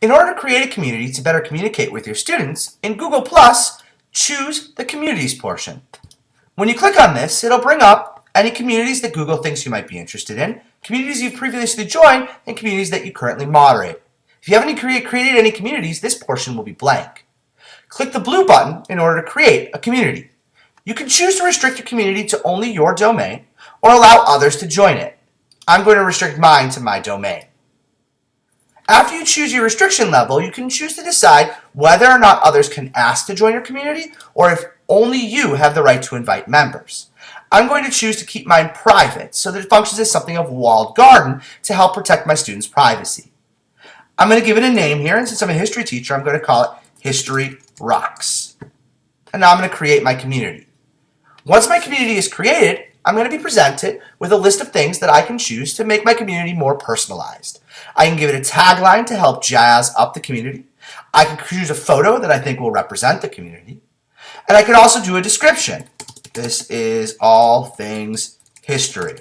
In order to create a community to better communicate with your students, in Google+, choose the Communities portion. When you click on this, it'll bring up any communities that Google thinks you might be interested in, communities you've previously joined, and communities that you currently moderate. If you haven't created any communities, this portion will be blank. Click the blue button in order to create a community. You can choose to restrict your community to only your domain or allow others to join it. I'm going to restrict mine to my domain. After you choose your restriction level, you can choose to decide whether or not others can ask to join your community or if only you have the right to invite members. I'm going to choose to keep mine private so that it functions as something of walled garden to help protect my students' privacy. I'm going to give it a name here, and since I'm a history teacher, I'm going to call it History Rocks. And now I'm going to create my community. Once my community is created, I'm going to be presented with a list of things that I can choose to make my community more personalized. I can give it a tagline to help jazz up the community. I can choose a photo that I think will represent the community. And I can also do a description. This is all things history.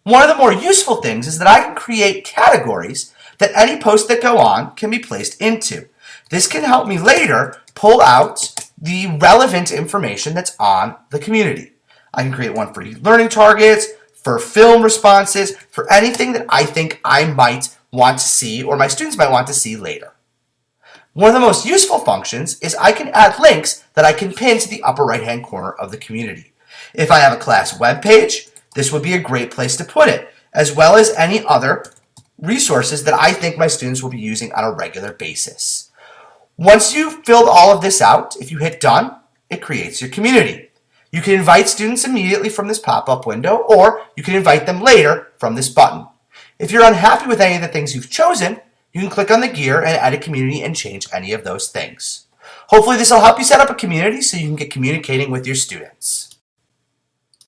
One of the more useful things is that I can create categories that any posts that go on can be placed into. This can help me later pull out the relevant information that's on the community. I can create one for learning targets, for film responses, for anything that I think I might want to see or my students might want to see later. One of the most useful functions is I can add links that I can pin to the upper right-hand corner of the community. If I have a class web page, this would be a great place to put it, as well as any other resources that I think my students will be using on a regular basis. Once you've filled all of this out, if you hit done, it creates your community. You can invite students immediately from this pop-up window, or you can invite them later from this button. If you're unhappy with any of the things you've chosen, you can click on the gear and add a community and change any of those things. Hopefully this will help you set up a community so you can get communicating with your students.